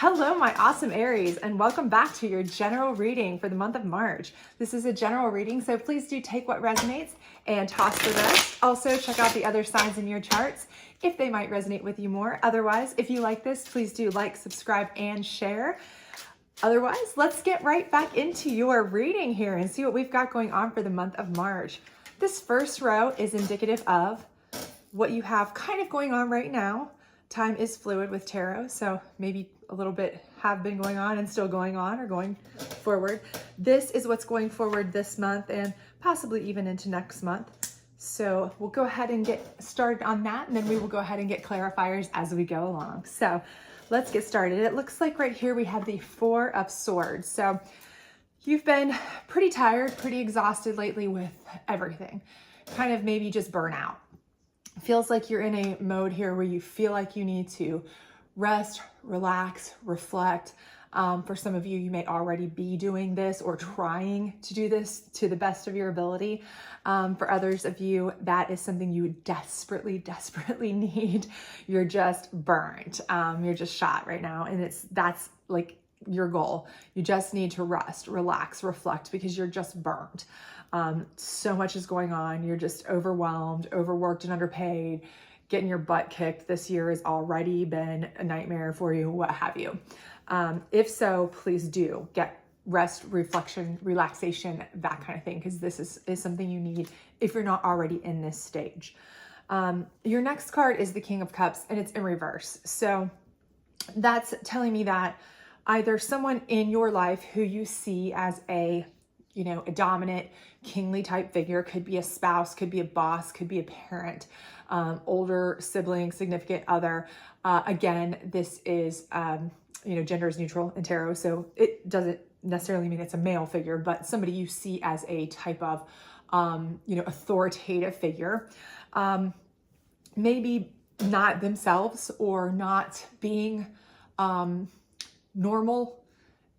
Hello, my awesome Aries, and welcome back to your general reading for the month of March. This is a general reading, so please do take what resonates and toss the rest. Also, check out the other signs in your charts if they might resonate with you more. Otherwise, if you like this, please do like, subscribe, and share. Otherwise, let's get right back into your reading here and see what we've got going on for the month of March. This first row is indicative of what you have kind of going on right now. Time is fluid with tarot, so maybe a little bit have been going on and still going on or going forward. This is what's going forward this month and possibly even into next month. So we'll go ahead and get started on that, and then we will go ahead and get clarifiers as we go along. So let's get started. It looks like right here we have the Four of Swords. So you've been pretty tired, pretty exhausted lately with everything, kind of maybe just burnout. Feels like you're in a mode here where you feel like you need to rest, relax, reflect. For some of you, you may already be doing this or trying to do this to the best of your ability. For others of you, that is something you desperately, desperately need. You're just burnt. You're just shot right now. And that's like your goal. You just need to rest, relax, reflect because you're just burnt. So much is going on. You're just overwhelmed, overworked, and underpaid. Getting your butt kicked this year has already been a nightmare for you, what have you. If so, please do get rest, reflection, relaxation, that kind of thing, because this is something you need if you're not already in this stage. Your next card is the King of Cups, and it's in reverse. So that's telling me that either someone in your life who you see as a dominant, kingly type figure, could be a spouse, could be a boss, could be a parent, older sibling, significant other. Again, this is, gender is neutral in tarot, so it doesn't necessarily mean it's a male figure, but somebody you see as a type of, authoritative figure. Maybe not themselves or not being normal,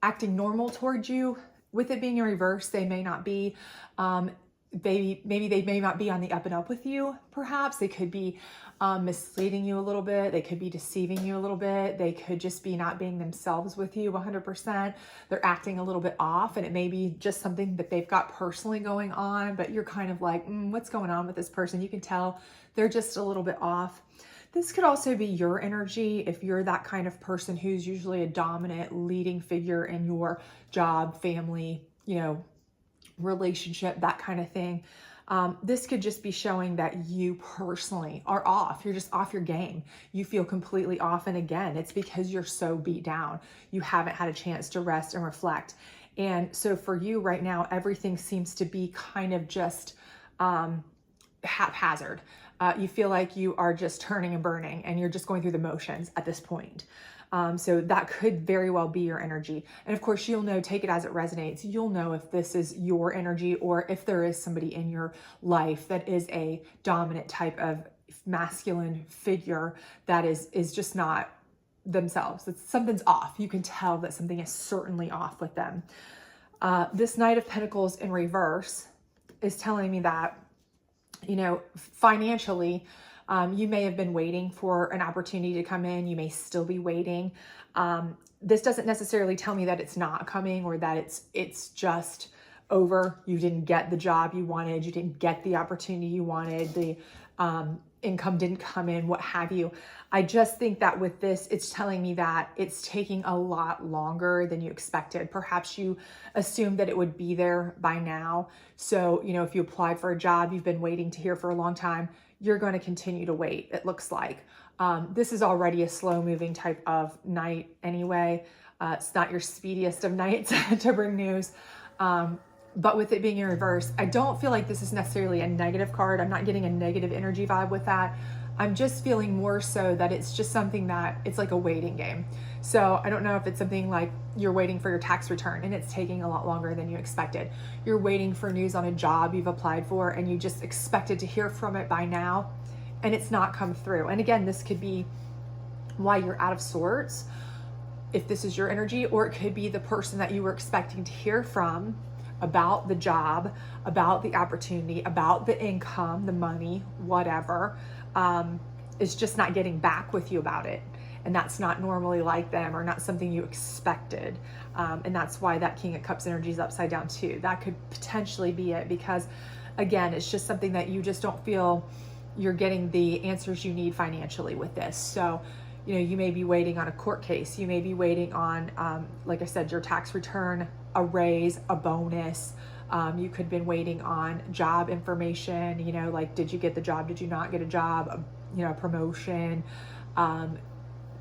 acting normal towards you. With it being in reverse, they may not be, maybe they may not be on the up and up with you, perhaps. They could be misleading you a little bit. They could be deceiving you a little bit. They could just be not being themselves with you 100%. They're acting a little bit off, and it may be just something that they've got personally going on, but you're kind of like, what's going on with this person? You can tell they're just a little bit off. This could also be your energy if you're that kind of person who's usually a dominant leading figure in your job, family, relationship, that kind of thing. This could just be showing that you personally are off. You're just off your game. You feel completely off. And again, it's because you're so beat down. You haven't had a chance to rest and reflect. And so for you right now, everything seems to be kind of just haphazard. You feel like you are just turning and burning and you're just going through the motions at this point. So that could very well be your energy. And of course, you'll know, take it as it resonates. You'll know if this is your energy or if there is somebody in your life that is a dominant type of masculine figure that is just not themselves. Something's off. You can tell that something is certainly off with them. This Knight of Pentacles in reverse is telling me that, financially, you may have been waiting for an opportunity to come in. You may still be waiting. This doesn't necessarily tell me that it's not coming or that it's just over. You didn't get the job you wanted. You didn't get the opportunity you wanted. The income didn't come in, what have you. I just think that with this, it's telling me that it's taking a lot longer than you expected. Perhaps you assumed that it would be there by now. So, if you applied for a job, you've been waiting to hear for a long time, you're going to continue to wait, it looks like. This is already a slow moving type of night anyway. It's not your speediest of nights to bring news. But with it being in reverse, I don't feel like this is necessarily a negative card. I'm not getting a negative energy vibe with that. I'm just feeling more so that it's just something that it's like a waiting game. So I don't know if it's something like you're waiting for your tax return and it's taking a lot longer than you expected. You're waiting for news on a job you've applied for and you just expected to hear from it by now and it's not come through. And again, this could be why you're out of sorts, if this is your energy, or it could be the person that you were expecting to hear from about the job, about the opportunity, about the income, the money, whatever, is just not getting back with you about it. and that's not normally like them or not something you expected. And that's why that King of Cups energy is upside down too. That could potentially be it, because again, it's just something that you just don't feel you're getting the answers you need financially with this. So, you know, you may be waiting on a court case. You may be waiting on, like I said, your tax return, a raise, a bonus. You could have been waiting on job information, you know, like, did you get the job? Did you not get a job? You know, a promotion.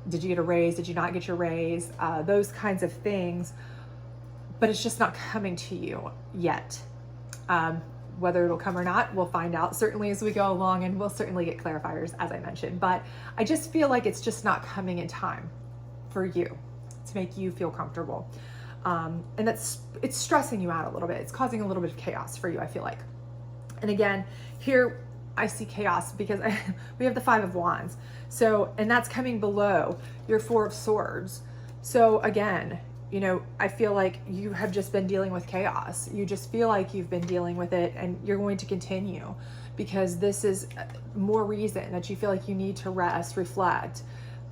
Did you get a raise? Did you not get your raise? Those kinds of things. But it's just not coming to you yet. Whether it'll come or not, we'll find out certainly as we go along, and we'll certainly get clarifiers, as I mentioned. But I just feel like it's just not coming in time for you to make you feel comfortable. And it's stressing you out a little bit. It's causing a little bit of chaos for you, I feel like. And again, here I see chaos because we have the 5 of Wands. So, and that's coming below your 4 of Swords. So again, you know, I feel like you have just been dealing with chaos. You just feel like you've been dealing with it, and you're going to continue, because this is more reason that you feel like you need to rest, reflect,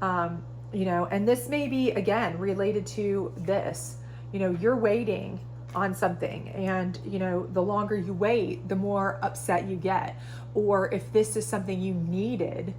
you know, and this may be, again, related to this. You know, you're waiting on something, and, you know, the longer you wait, the more upset you get. Or if this is something you needed,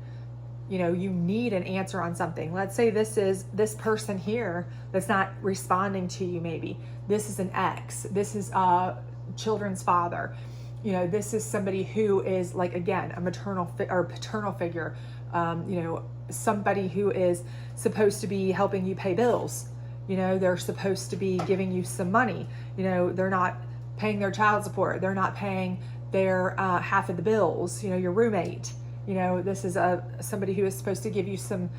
you know, you need an answer on something. Let's say this is this person here that's not responding to you. Maybe this is an ex, this is a children's father, you know, this is somebody who is, like, again, a maternal or paternal figure, you know, somebody who is supposed to be helping you pay bills. You know, they're supposed to be giving you some money. You know, they're not paying their child support, they're not paying their half of the bills. You know, your roommate. You know, this is somebody who is supposed to give you some,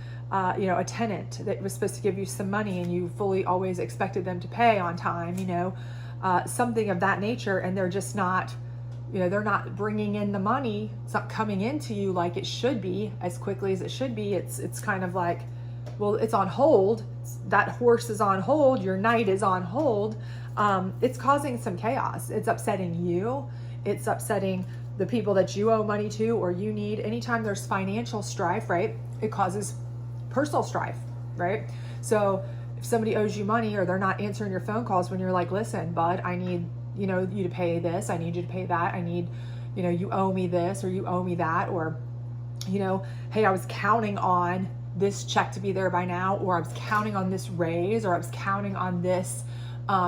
you know, a tenant that was supposed to give you some money, and you fully always expected them to pay on time, you know, something of that nature. And they're just not, you know, they're not bringing in the money. It's not coming into you like it should be, as quickly as it should be. It's kind of like, well, it's on hold. That horse is on hold. Your knight is on hold. It's causing some chaos. It's upsetting you. It's upsetting the people that you owe money to or you need. Anytime there's financial strife, right, it causes personal strife, right? So if somebody owes you money, or they're not answering your phone calls when you're like, listen, bud, I need, you know, you to pay this, I need you to pay that, I need, you know, you owe me this or you owe me that, or, you know, hey, I was counting on this check to be there by now, or I was counting on this raise, or I was counting on this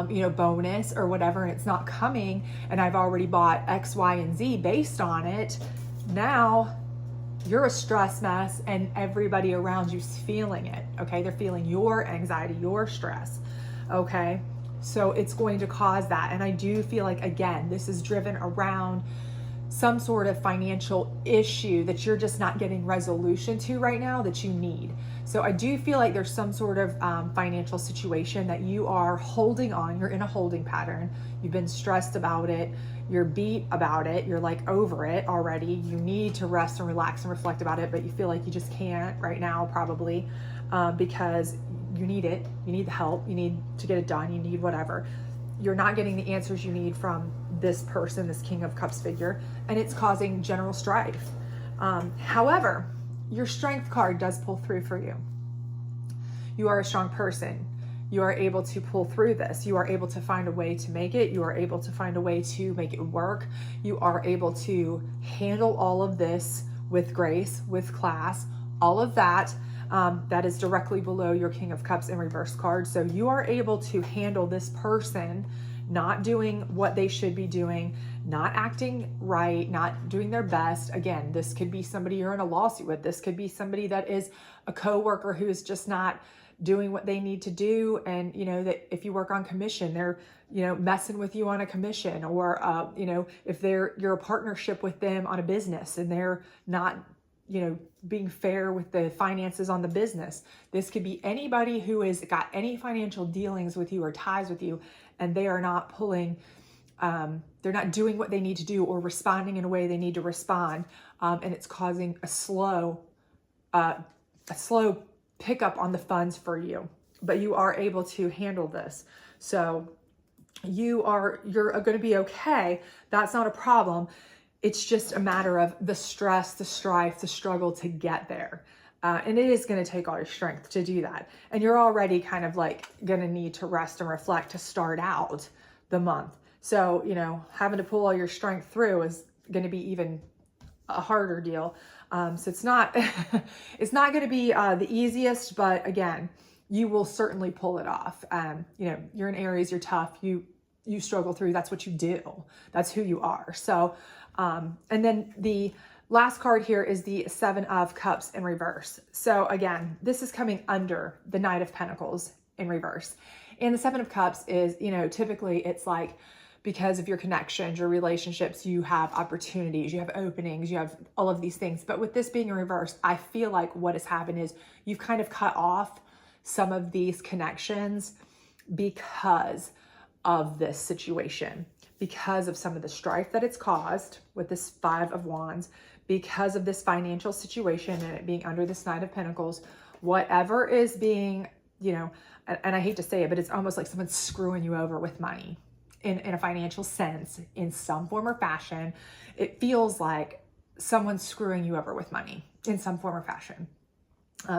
you know, bonus or whatever, and it's not coming, and I've already bought X, Y, and Z based on it. Now you're a stress mess, and everybody around you's feeling it. Okay, they're feeling your anxiety, your stress. Okay, so it's going to cause that. And I do feel like, again, this is driven around some sort of financial issue that you're just not getting resolution to right now that you need. So I do feel like there's some sort of financial situation that you are holding on. You're in a holding pattern. You've been stressed about it. You're beat about it. You're like over it already. You need to rest and relax and reflect about it, but you feel like you just can't right now, probably because you need it. You need the help. You need to get it done. You need whatever. You're not getting the answers you need from this person, this King of Cups figure, and it's causing general strife. However, your Strength card does pull through for you. You are a strong person. You are able to pull through this. You are able to find a way to make it. You are able to find a way to make it work. You are able to handle all of this with grace, with class, all of that. That is directly below your King of Cups in reverse card. So you are able to handle this person not doing what they should be doing, not acting right, not doing their best. Again, this could be somebody you're in a lawsuit with. This could be somebody that is a coworker who is just not doing what they need to do. And, you know, that if you work on commission, they're, you know, messing with you on a commission, or, you know, if you're a partnership with them on a business and they're not, you know, being fair with the finances on the business. This could be anybody who has got any financial dealings with you or ties with you, and they are not pulling, they're not doing what they need to do or responding in a way they need to respond. And it's causing a slow pickup on the funds for you, but you are able to handle this. So you're going to be okay. That's not a problem. It's just a matter of the stress, the strife, the struggle to get there. And it is going to take all your strength to do that. And you're already kind of like going to need to rest and reflect to start out the month. So, you know, having to pull all your strength through is going to be even a harder deal. So it's not, it's not going to be the easiest, but again, you will certainly pull it off. You know, you're an Aries, you're tough, you struggle through, that's what you do. That's who you are. So, and then the last card here is the Seven of Cups in reverse. So again, this is coming under the Knight of Pentacles in reverse. And the Seven of Cups is, you know, typically it's like, because of your connections, your relationships, you have opportunities, you have openings, you have all of these things. But with this being in reverse, I feel like what has happened is you've kind of cut off some of these connections because of this situation, because of some of the strife that it's caused with this Five of Wands, because of this financial situation and it being under this Knight of Pentacles, whatever is being, you know, and I hate to say it, but it's almost like someone's screwing you over with money. In a financial sense, in some form or fashion, it feels like someone's screwing you over with money in some form or fashion.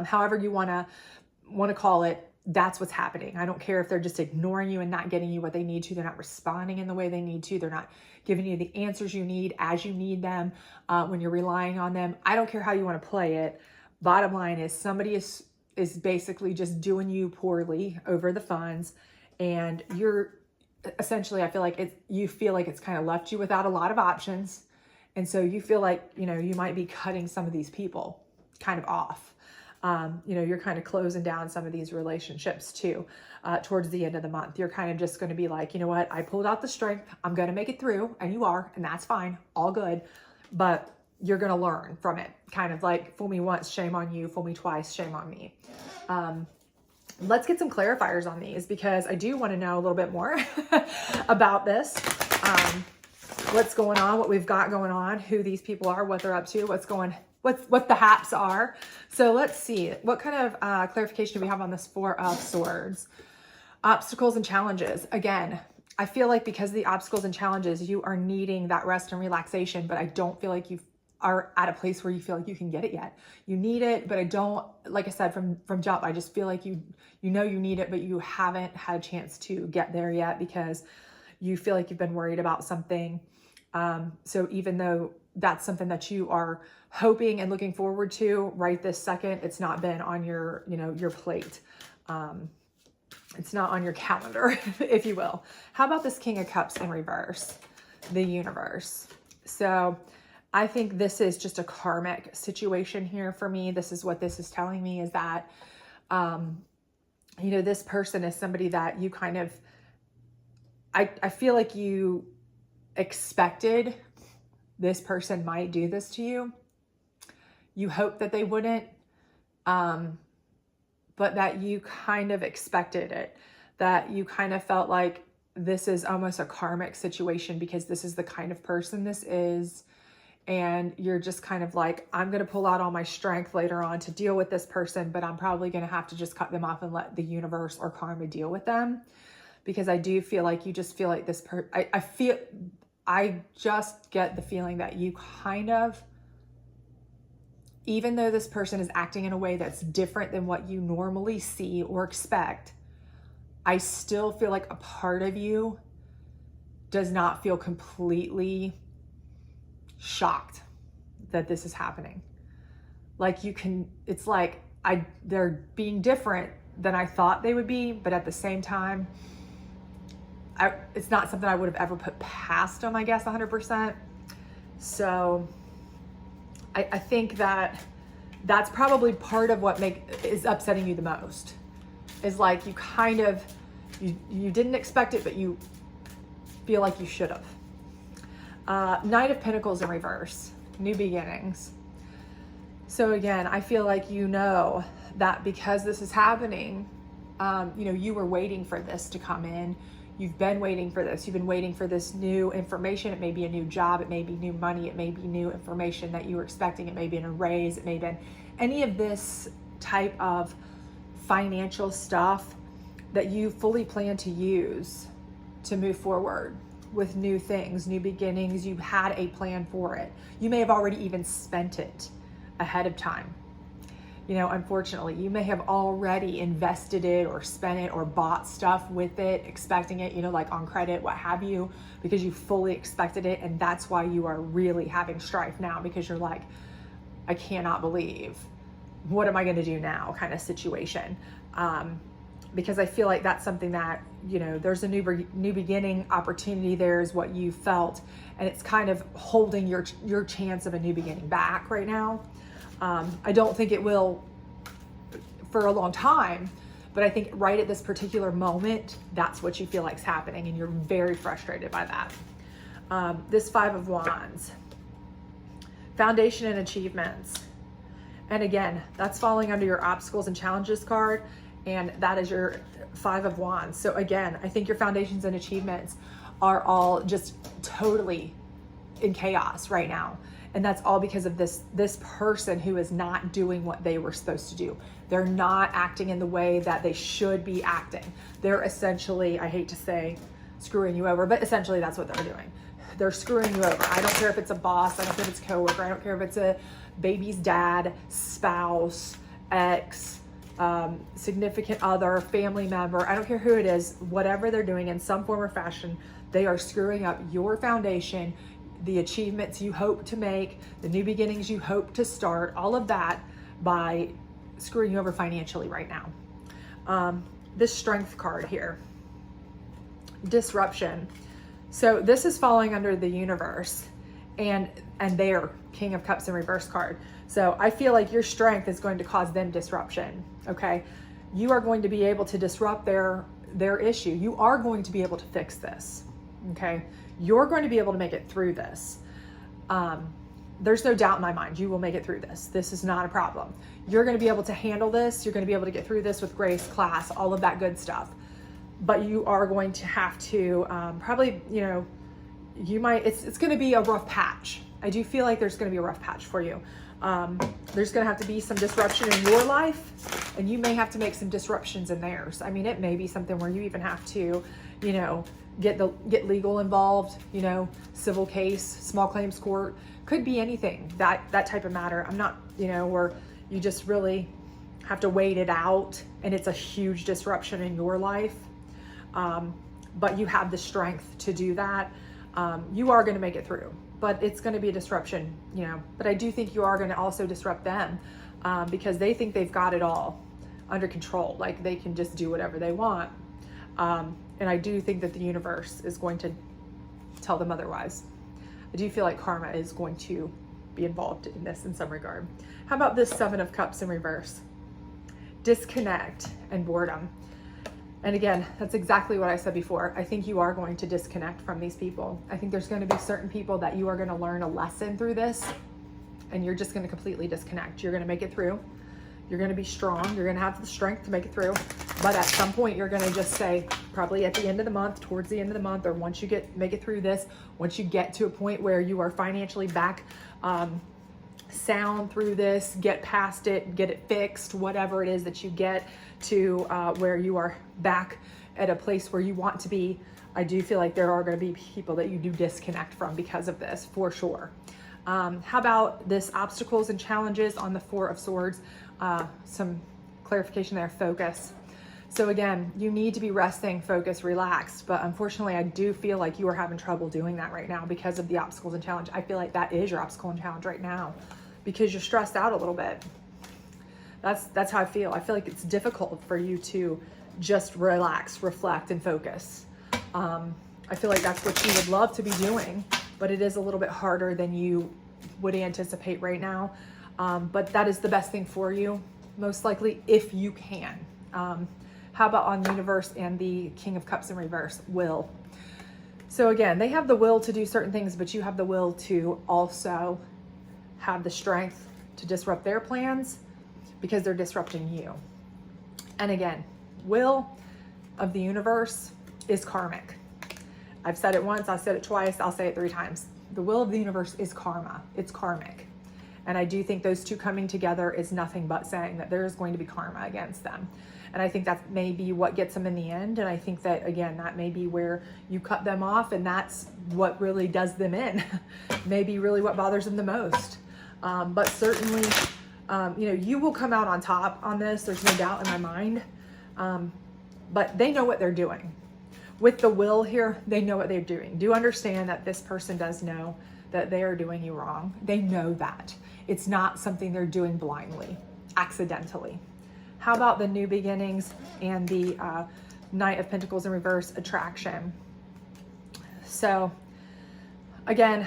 However you want to call it, that's what's happening. I don't care if they're just ignoring you and not getting you what they need to. They're not responding in the way they need to. They're not giving you the answers you need as you need them when you're relying on them. I don't care how you want to play it. Bottom line is somebody is basically just doing you poorly over the funds, and you're essentially, I feel like you feel like it's kind of left you without a lot of options. And so you feel like, you know, you might be cutting some of these people kind of off. You know, you're kind of closing down some of these relationships too, towards the end of the month. You're kind of just going to be like, you know what, I pulled out the strength. I'm going to make it through, and you are, and that's fine. All good. But you're going to learn from it. Kind of like, fool me once, shame on you. Fool me twice, shame on me. Let's get some clarifiers on these, because I do want to know a little bit more about this. What's going on, what we've got going on, who these people are, what they're up to, what the haps are. So let's see, what kind of clarification do we have on this Four of Swords? Obstacles and challenges. Again, I feel like because of the obstacles and challenges, you are needing that rest and relaxation, but I don't feel like you are at a place where you feel like you can get it yet. You need it, but I don't, like I said, from jump, I just feel like you know you need it, but you haven't had a chance to get there yet because you feel like you've been worried about something. So even though that's something that you are hoping and looking forward to right this second, it's not been on your, you know, your plate. It's not on your calendar, if you will. How about this King of Cups in reverse? The Universe. So I think this is just a karmic situation here for me. This is what this is telling me, is that, you know, this person is somebody that you kind of, I feel like you expected this person might do this to you. You hope that they wouldn't, but that you kind of expected it, that you kind of felt like this is almost a karmic situation because this is the kind of person this is. And you're just kind of like, I'm going to pull out all my strength later on to deal with this person, but I'm probably going to have to just cut them off and let the universe or karma deal with them. Because I do feel like you just feel like this I just get the feeling that you kind of, even though this person is acting in a way that's different than what you normally see or expect, I still feel like a part of you does not feel completely shocked that this is happening. Like you can, it's like they're being different than I thought they would be, but at the same time, it's not something I would have ever put past them, I guess, 100%. So I think that that's probably part of what is upsetting you the most, is like you kind of, you didn't expect it, but you feel like you should have. Knight of Pentacles in reverse, new beginnings. So again, I feel like you know that because this is happening, you know, you were waiting for this to come in. You've been waiting for this. You've been waiting for this new information. It may be a new job. It may be new money. It may be new information that you were expecting. It may be a raise. It may have been any of this type of financial stuff that you fully plan to use to move forward with new things, new beginnings. You had a plan for it. You may have already even spent it ahead of time. You know, unfortunately, you may have already invested it or spent it or bought stuff with it, expecting it, you know, like on credit, what have you, because you fully expected it. And that's why you are really having strife now, because you're like, I cannot believe, what am I going to do now kind of situation. Because I feel like that's something that, you know, there's a new beginning opportunity there is what you felt, and it's kind of holding your chance of a new beginning back right now. I don't think it will for a long time, but I think right at this particular moment, that's what you feel like is happening, and you're very frustrated by that. This Five of Wands, foundation and achievements. And again, that's falling under your obstacles and challenges card, and that is your Five of Wands. So again, I think your foundations and achievements are all just totally in chaos right now. And that's all because of this person who is not doing what they were supposed to do. They're not acting in the way that they should be acting. They're essentially, I hate to say, screwing you over, but essentially that's what they're doing. They're screwing you over. I don't care if it's a boss, I don't care if it's a coworker, I don't care if it's a baby's dad, spouse, ex, significant other, family member, I don't care who it is, whatever they're doing in some form or fashion, they are screwing up your foundation, the achievements you hope to make, the new beginnings you hope to start, all of that by screwing you over financially right now. This Strength card here, disruption. So this is falling under the Universe and their King of Cups in reverse card. So I feel like your strength is going to cause them disruption, okay? You are going to be able to disrupt their issue. You are going to be able to fix this, okay? You're going to be able to make it through this. There's no doubt in my mind, you will make it through this. This is not a problem. You're going to be able to handle this. You're going to be able to get through this with grace, class, all of that good stuff. But you are going to have to probably, you know, it's going to be a rough patch. I do feel like there's going to be a rough patch for you. There's going to have to be some disruption in your life, and you may have to make some disruptions in theirs. I mean, it may be something where you even have to, you know, get legal involved, you know, civil case, small claims court, could be anything, that type of matter. I'm not, you know, where you just really have to wait it out and it's a huge disruption in your life. But you have the strength to do that. You are going to make it through, but it's going to be a disruption, you know, but I do think you are going to also disrupt them, because they think they've got it all under control. Like they can just do whatever they want. And I do think that the universe is going to tell them otherwise. I do feel like karma is going to be involved in this in some regard. How about this Seven of Cups in reverse? Disconnect and boredom. And again, that's exactly what I said before. I think you are going to disconnect from these people. I think there's going to be certain people that you are going to learn a lesson through this, and you're just going to completely disconnect. You're going to make it through. You're going to be strong. You're going to have the strength to make it through. But at some point, you're going to just say, probably at the end of the month, towards the end of the month, or once you make it through this, once you get to a point where you are financially back, sound through this, get past it, get it fixed, whatever it is that you get to where you are back at a place where you want to be, I do feel like there are going to be people that you do disconnect from because of this, for sure. How about this obstacles and challenges on the Four of Swords? Some clarification there, focus. So again, you need to be resting, focused, relaxed, but unfortunately I do feel like you are having trouble doing that right now because of the obstacles and challenge. I feel like that is your obstacle and challenge right now because you're stressed out a little bit. That's how I feel. I feel like it's difficult for you to just relax, reflect, and focus. I feel like that's what you would love to be doing, but it is a little bit harder than you would anticipate right now. But that is the best thing for you, most likely, if you can. How about on Universe and the King of Cups in reverse, will. So again, they have the will to do certain things, but you have the will to also have the strength to disrupt their plans because they're disrupting you. And again, will of the universe is karmic. I've said it once, I've said it twice, I'll say it 3 times. The will of the universe is karma. It's karmic. And I do think those two coming together is nothing but saying that there is going to be karma against them. And I think that may be what gets them in the end. And I think that, again, that may be where you cut them off and that's what really does them in. Maybe really what bothers them the most. But certainly You will come out on top on this. There's no doubt in my mind. But they know what they're doing. With the will here, they know what they're doing. Do understand that this person does know that they are doing you wrong. They know that. It's not something they're doing blindly, accidentally. How about the new beginnings and the Knight of Pentacles in reverse, attraction? So again,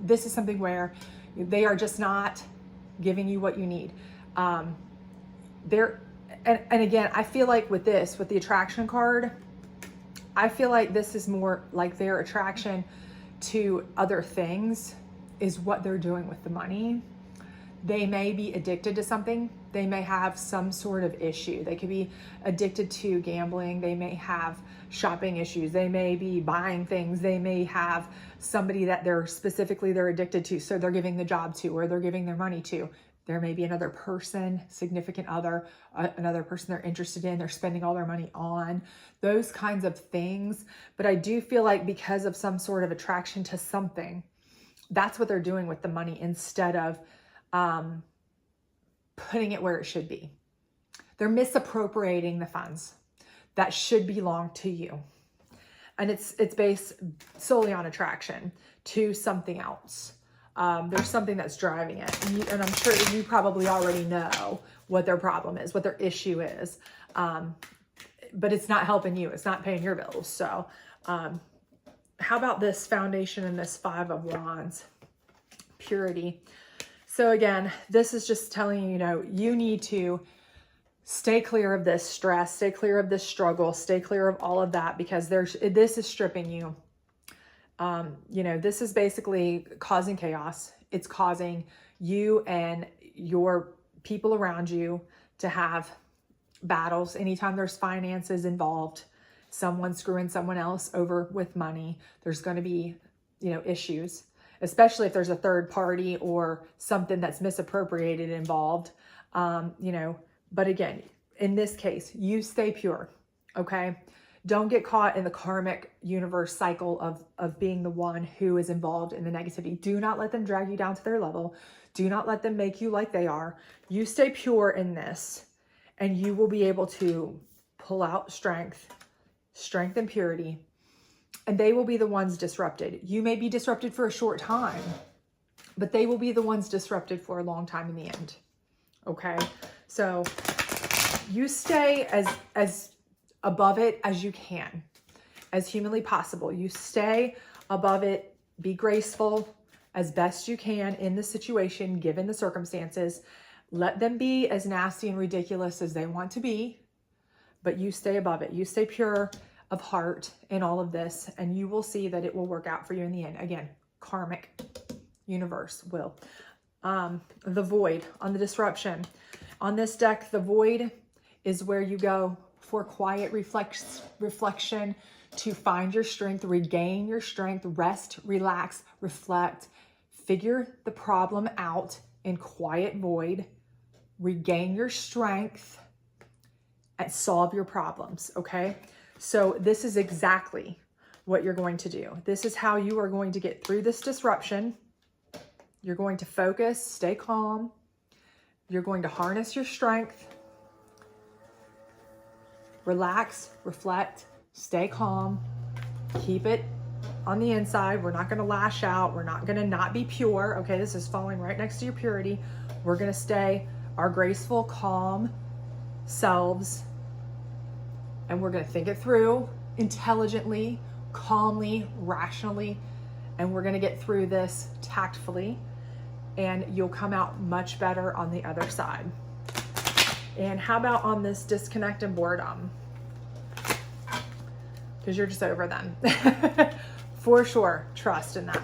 this is something where they are just not giving you what you need. And again, I feel like with the attraction card, I feel like this is more like their attraction to other things is what they're doing with the money. They may be addicted to something. They may have some sort of issue. They could be addicted to gambling. They may have shopping issues. They may be buying things. They may have somebody that they're addicted to, so they're giving the job to, or they're giving their money to. There may be another person, significant other, another person they're interested in, they're spending all their money on, those kinds of things. But I do feel like because of some sort of attraction to something, that's what they're doing with the money instead of putting it where it should be. They're misappropriating the funds that should belong to you. And it's based solely on attraction to something else. There's something that's driving it. And I'm sure that you probably already know what their problem is, what their issue is. But it's not helping you. It's not paying your bills. So how about this foundation and this 5 of Wands? Purity. So again, this is just telling you, you need to stay clear of this stress, stay clear of this struggle, stay clear of all of that, because this is stripping you. This is basically causing chaos. It's causing you and your people around you to have battles. Anytime there's finances involved, someone screwing someone else over with money, there's going to be, issues, especially if there's a third party or something that's misappropriated involved. But again, in this case, you stay pure. Okay. Don't get caught in the karmic universe cycle of being the one who is involved in the negativity. Do not let them drag you down to their level. Do not let them make you like they are. You stay pure in this, and you will be able to pull out strength and purity, and they will be the ones disrupted. You may be disrupted for a short time, but they will be the ones disrupted for a long time in the end. Okay? So you stay as above it as you can, as humanly possible. You stay above it, be graceful as best you can in the situation, given the circumstances. Let them be as nasty and ridiculous as they want to be, but you stay above it. You stay pure of heart in all of this, and you will see that it will work out for you in the end. Again, karmic universe will. The void on the disruption. On this deck, the void is where you go for quiet reflection, to find your strength, regain your strength, rest, relax, reflect, figure the problem out in quiet void, regain your strength, and solve your problems, okay? So this is exactly what you're going to do. This is how you are going to get through this disruption. You're going to focus, stay calm. You're going to harness your strength. Relax, reflect, stay calm, keep it on the inside. We're not going to lash out. We're not going to not be pure. Okay, this is falling right next to your purity. We're going to stay our graceful, calm selves, and we're going to think it through intelligently, calmly, rationally, and we're going to get through this tactfully, and you'll come out much better on the other side. And how about on this disconnect and boredom? Because you're just over them. For sure, trust in that.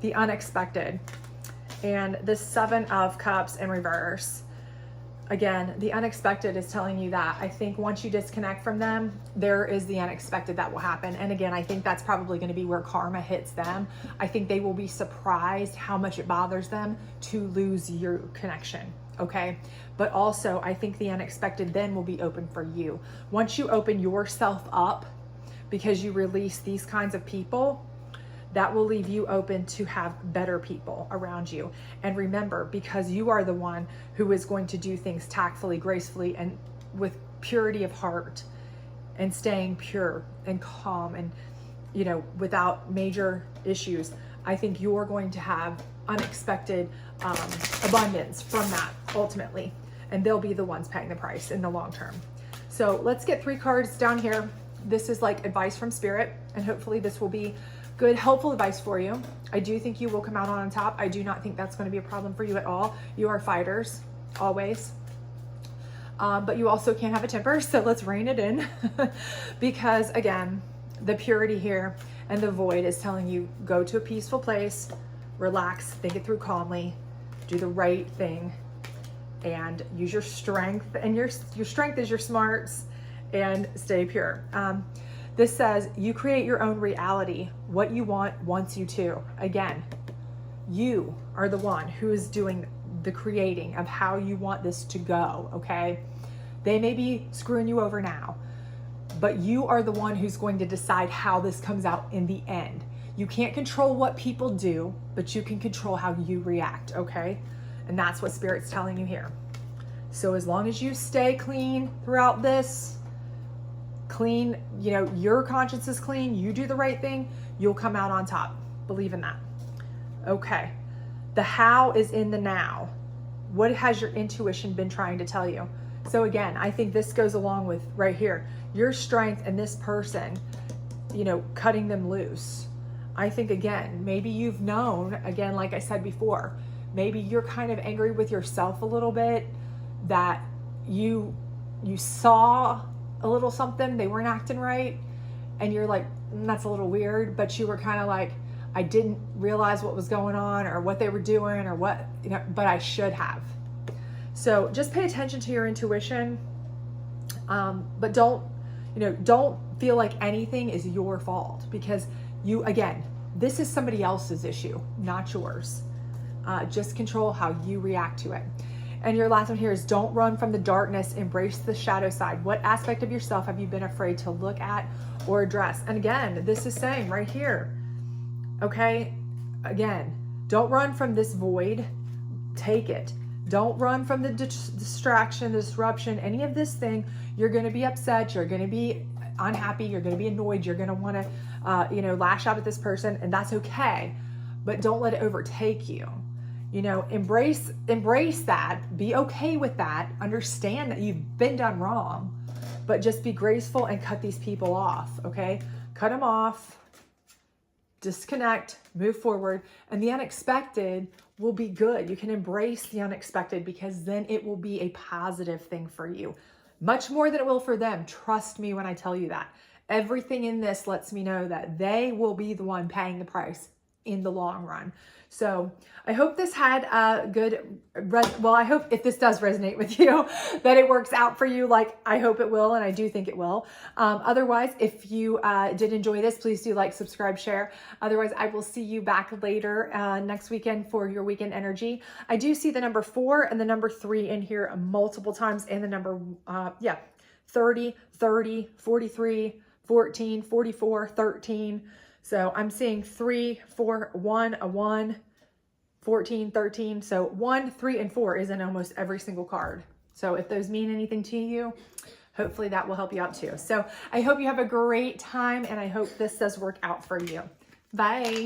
The unexpected. And the 7 of Cups in reverse. Again, the unexpected is telling you that I think once you disconnect from them, there is the unexpected that will happen. And again, I think that's probably going to be where karma hits them. I think they will be surprised how much it bothers them to lose your connection. Okay. But also I think the unexpected then will be open for you. Once you open yourself up because you release these kinds of people, that will leave you open to have better people around you. And remember, because you are the one who is going to do things tactfully, gracefully, and with purity of heart, and staying pure and calm and, you know, without major issues, I think you're going to have unexpected abundance from that ultimately. And they'll be the ones paying the price in the long term. So let's get 3 cards down here. This is like advice from Spirit, and hopefully this will be good, helpful advice for you. I do think you will come out on top. I do not think that's going to be a problem for you at all. You are fighters, always. But you also can't have a temper, so let's rein it in. Because again, the purity here and the void is telling you, go to a peaceful place, relax, think it through calmly, do the right thing, and use your strength. And your strength is your smarts, and stay pure. This says you create your own reality. What you want wants you to. Again, you are the one who is doing the creating of how you want this to go, okay? They may be screwing you over now, but you are the one who's going to decide how this comes out in the end. You can't control what people do, but you can control how you react, okay? And that's what Spirit's telling you here. So as long as you stay clean throughout this, clean, you know, your conscience is clean, you do the right thing, you'll come out on top. Believe in that. Okay. The how is in the now. What has your intuition been trying to tell you? So again, I think this goes along with right here, your strength and this person, you know, cutting them loose. I think again, maybe you've known, again, like I said before, maybe you're kind of angry with yourself a little bit, that you saw a little something, they weren't acting right, and you're like, that's a little weird, but you were kind of like, I didn't realize what was going on or what they were doing or what, you know, but I should have. So just pay attention to your intuition, but don't feel like anything is your fault, because you, again, this is somebody else's issue, not yours. Just control how you react to it. And your last one here is don't run from the darkness, embrace the shadow side. What aspect of yourself have you been afraid to look at or address? And again, this is saying right here, okay, again, don't run from this void, take it. Don't run from the distraction, the disruption, any of this thing. You're going to be upset, you're going to be unhappy, you're going to be annoyed, you're going to want to, lash out at this person, and that's okay. But don't let it overtake you. You know, embrace that, be okay with that, understand that you've been done wrong, but just be graceful and cut these people off, okay? Cut them off, disconnect, move forward, and the unexpected will be good. You can embrace the unexpected, because then it will be a positive thing for you, much more than it will for them. Trust me when I tell you that. Everything in this lets me know that they will be the one paying the price in the long run. So I hope this had a good, I hope if this does resonate with you, that it works out for you like I hope it will, and I do think it will. Otherwise, if you did enjoy this, please do like, subscribe, share. Otherwise, I will see you back later next weekend for your weekend energy. I do see the number 4 and the number 3 in here multiple times, and the number, 30, 30, 43, 14, 44, 13. So I'm seeing 3, 4, 1, a 1, 14, 13. So 1, 3, and 4 is in almost every single card. So if those mean anything to you, hopefully that will help you out too. So I hope you have a great time, and I hope this does work out for you. Bye.